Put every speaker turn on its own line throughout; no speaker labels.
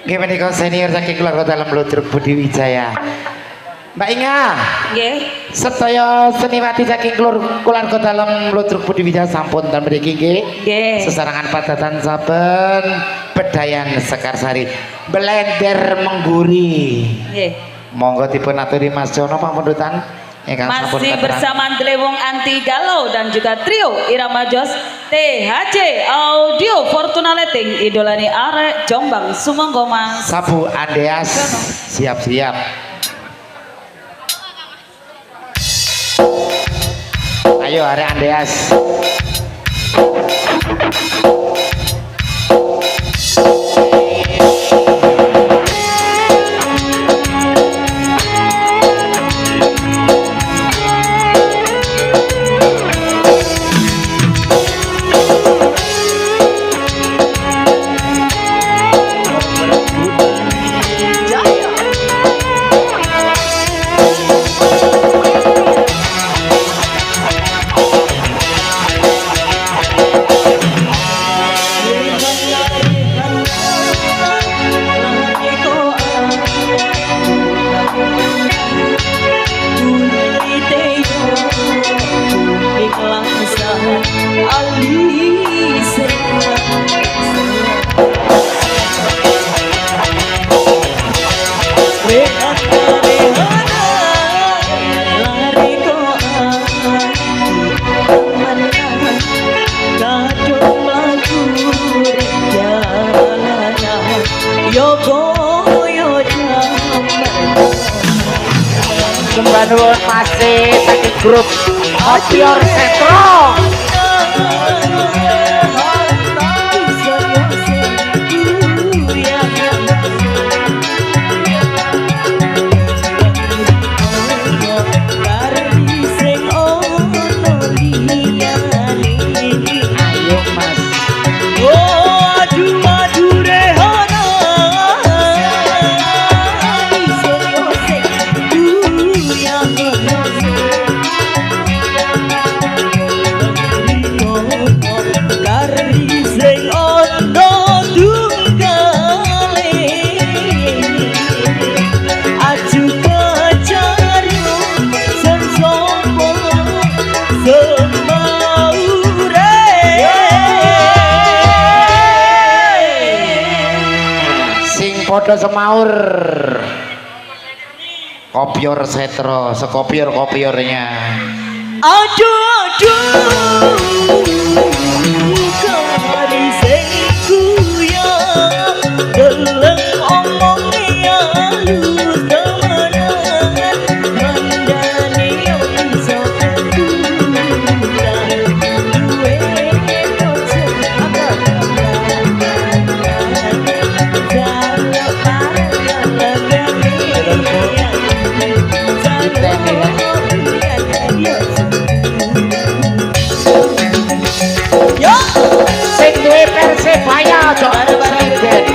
Nggih menika senior saking keluarga dalam Ludruk Budi Wijaya. Mbak Inga.
Nggih.
Sedaya seniwati saking keluarga dalam Ludruk Budi Wijaya sampun ten mriki nggih.
Nggih.
Sesarangan padatan saben Bedayan Sekarsari. Blender Mengguri.
Nggih.
Monggo dipun aturi Mas Jono pamundutan.
Masih bersama Dlewong Anti Galau dan juga trio Irama Jos THC Audio Fortuna Letting idolani arek Jombang sumangga Mas.
Sabu Andeas siap-siap. Ayo arek Andeas. Nuwun masih saking grup Opior Setro. Podo semaur Kopior Setro sekopior-kopiornya.
Aduh kari sing kuyang deleng omongnya halus temenan mandani yo iso keduran duwe dosa
Persebaya Persebaya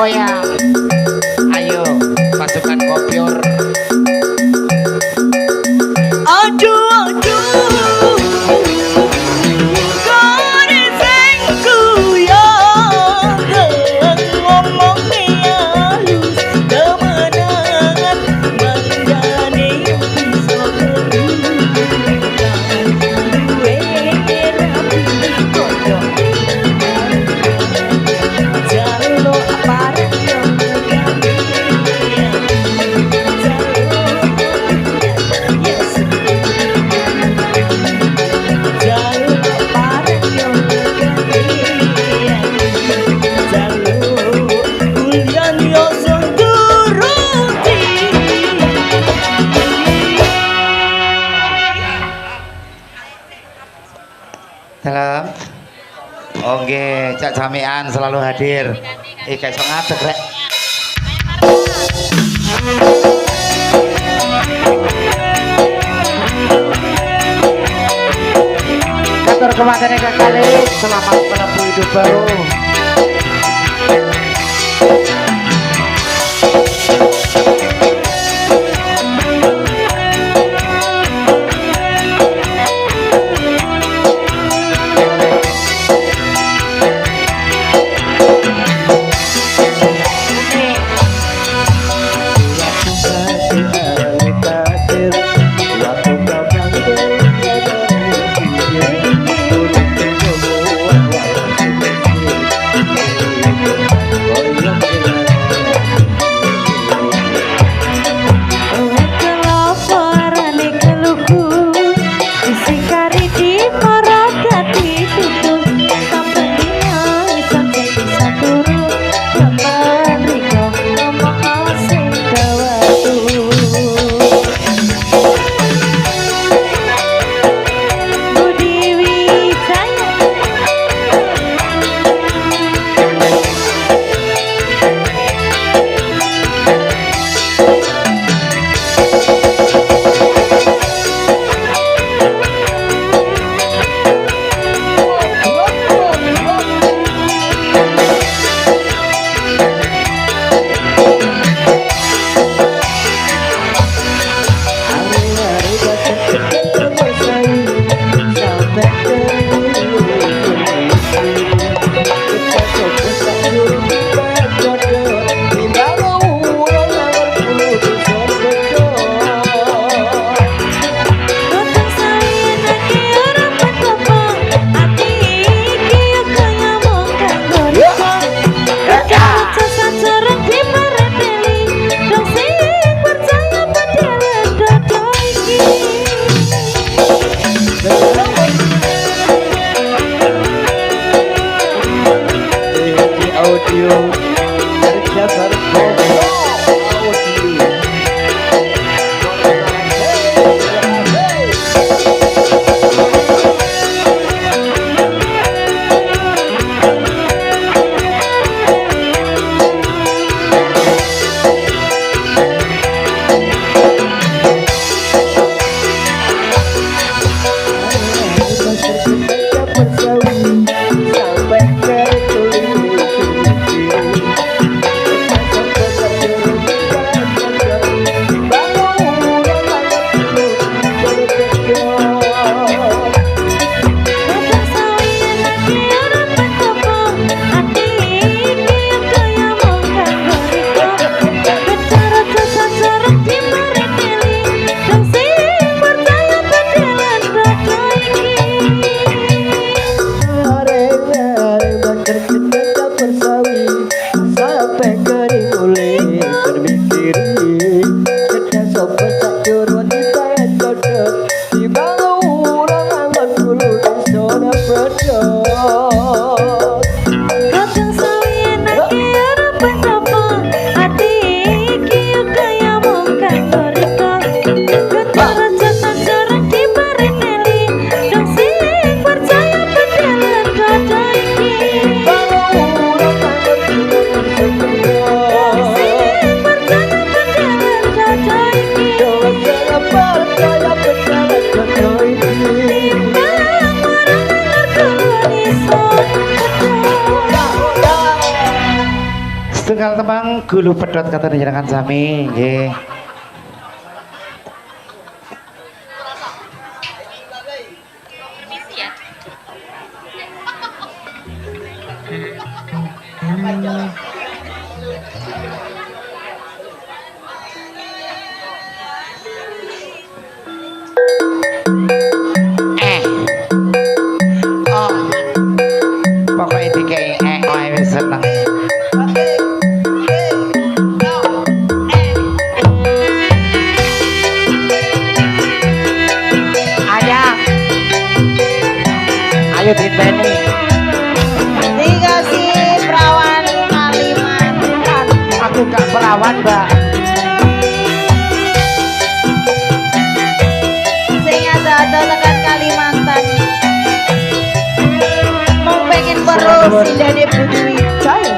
goyang. Ayo pasukan kopior.
Aduh, aduh, koresengku yang ngomongnya halus kemenangan manggane bisa berdukan duwe rapi kodok jalo aparat yang kegambian
Dalam. Oke, Cak Jamian selalu hadir. Kayak iso ngadeg rek. Kantor kematian kekali, selamat menempuh hidup baru. Gulu pedot kata jenengan sami nggih. Oh. Pokoknya dikai wis seneng. Ayo diteni.
Dikasih perawan Kalimantan.
Aku gak perawan, Mbak.
Sing ada tekan Kalimantan. Mau pengen perus Indane Budi Wijaya.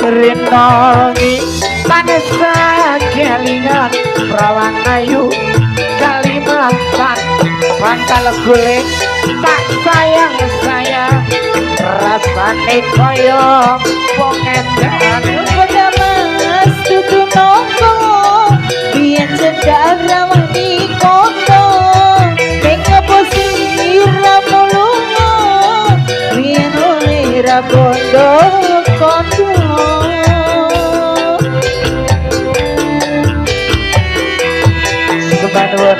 Rinongi panesa kelingan perawan ayu Kalimantan pantal kulit tak sayang rasane koyo wong edan.
Pada mas dudu nopo biyen cedak rawani kono ning apa siramu lunga biyen oleh ra bondo kono.
Sebanun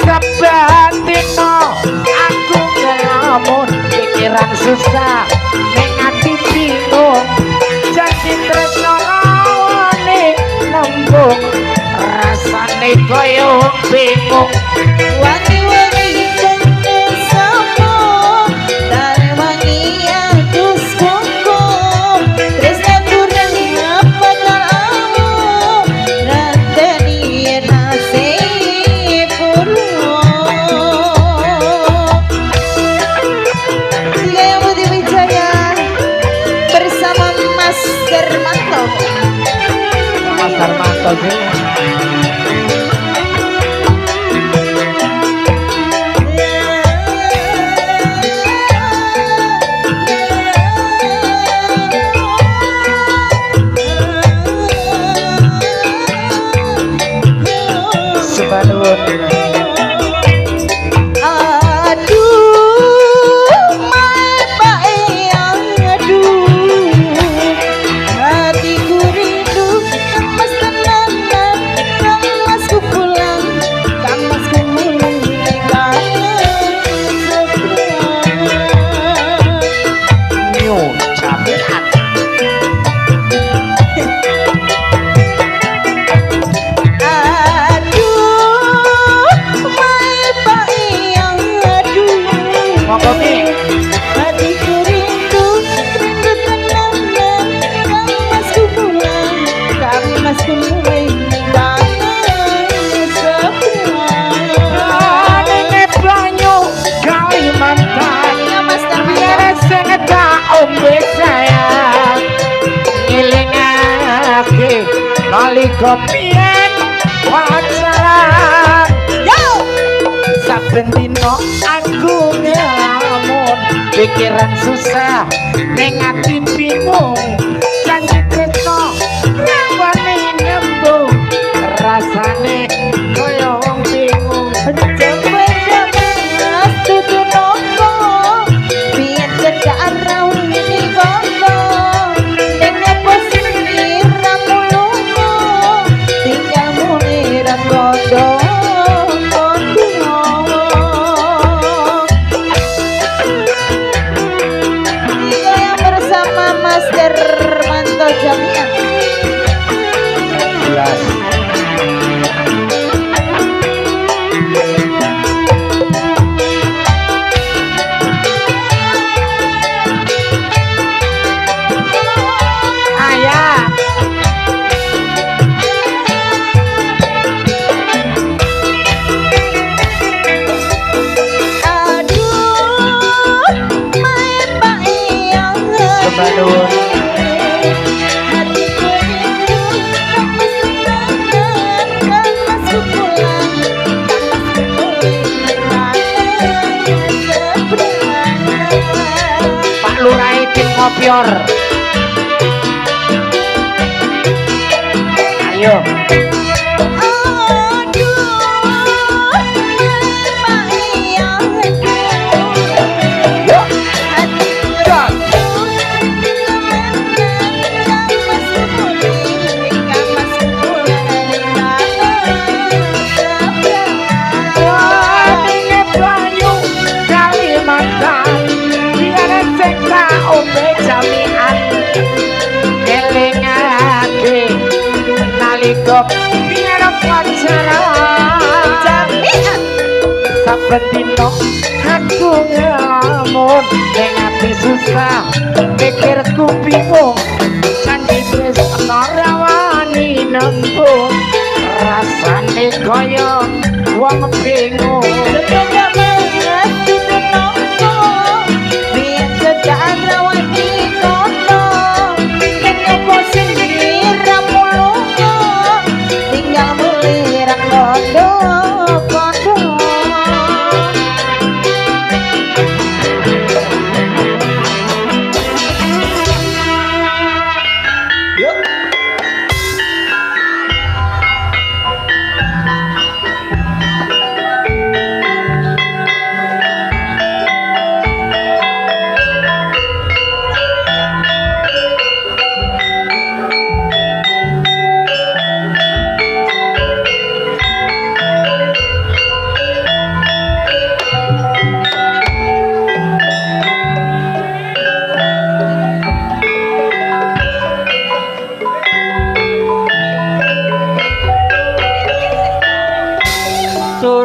sabatino aku ngelamun pikiran susah ning ati bingung janji tresno rawane nembung rasane koyo bingung.
Wangi-wangi jane sapa dare wangi adus koko tresna kurang apa kamu ranteni nasib Tiga Budi Wijaya bersama Mas Darmanto.
Mas Darmanto sih. Sebanun.
Aduh, bayang, aduh, hatiku rindu, mas tenanan, masku pulang, masku mulai kangen seberang.
New Jamilan.
Aduh, bayang, aduh.
Monggo Mi.
Hatiku rindu, rindu tenanan, masku pulang, masku mulai kangen seberang.
Ning banyu Kalimantan.
Ya Mas Darmanto.
Biar sing tak ombe sayang ngelingake nalika biyen pacaran.
Yo!
Saben dina aku ngelamun pikiran susah ning ati bingung janji tresno rawane nembung rasane koyo wong bingung.
Mas dudu nopo biyen cedak rauni kono ning apa siramu lunga tinggal muni ra kondo Tiga yang bersama Mas Der
Sior. Ayo. Yuk. Gas. Wadine banyu Kalimantan, biar sekta ombe jamian. Elingake nalika biar pacaran jamian. Saben dina aku ngelamun ning ati susah, pikirku bingung. Janji wis ora wani nembung, rasane kaya wong bingung.
Sepeda mengerti kenapa biar sedang rawani kono. Kenapa sendiri ramulungo tinggal melirang kondo-kondo.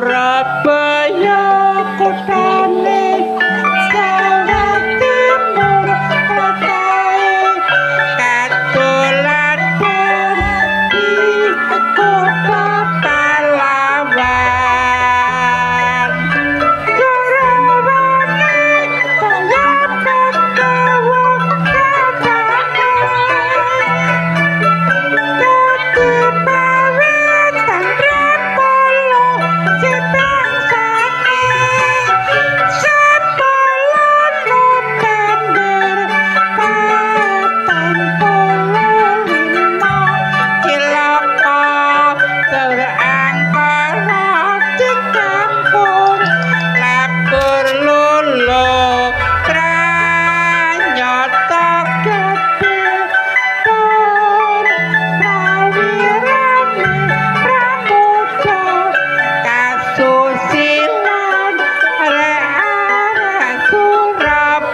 Surabaya kotane Jawa Timur kotae katulan di kota Pahlawan Surabaya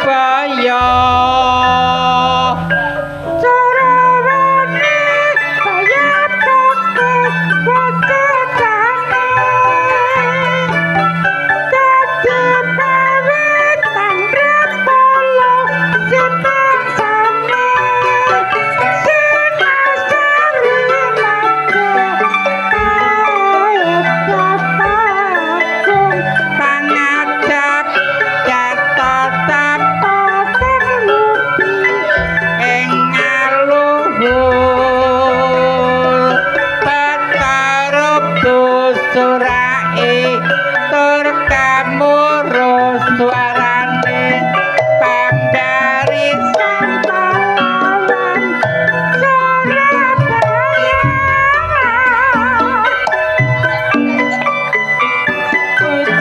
kaya ketawa surae tur kamuro suarane pambari sampalan Surabaya.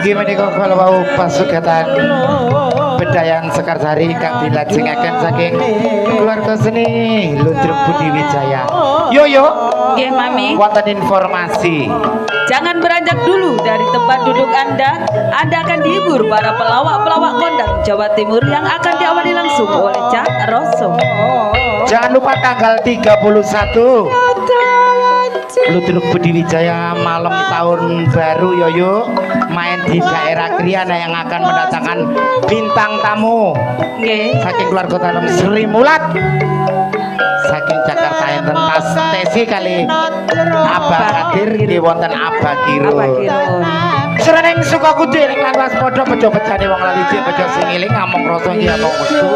Gimana kok kalau mau pasukatan Bedayan Sekarsari kang dilajengaken saking keluarga seni Ludruk Budi Wijaya. Yo
Nggih, Mami.
wonten informasi.
Jangan beranjak dulu dari tempat duduk Anda. Anda akan dihibur para pelawak-pelawak kondang Jawa Timur yang akan diawali langsung oleh Cak Rosso.
Jangan lupa tanggal 31 Ludruk Budi Wijaya malam tahun baru Yoyo main di daerah Kriana yang akan mendatangkan bintang tamu
Nggih.
saking keluarga dalam Sri Mulat saking Jakarta enten tas Tesi kali Abah Kadir di wonten Abah Kirun.
Abah Kirun.
Sereneng Sukakudu ning lan waspada bejo bejane wong laliji bejo sing eling ngamong rasa iki among wedu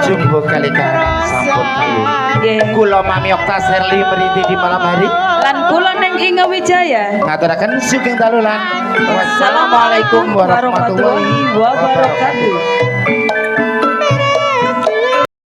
jumbo kali kahanan sampun dalu.
Nggih.
Kula Mami Okta Serli meriti di malam hari
Lan kula ning Inga Wijaya.
ngaturaken sugeng dalulan. Wassalamualaikum warahmatullahi wabarakatuh.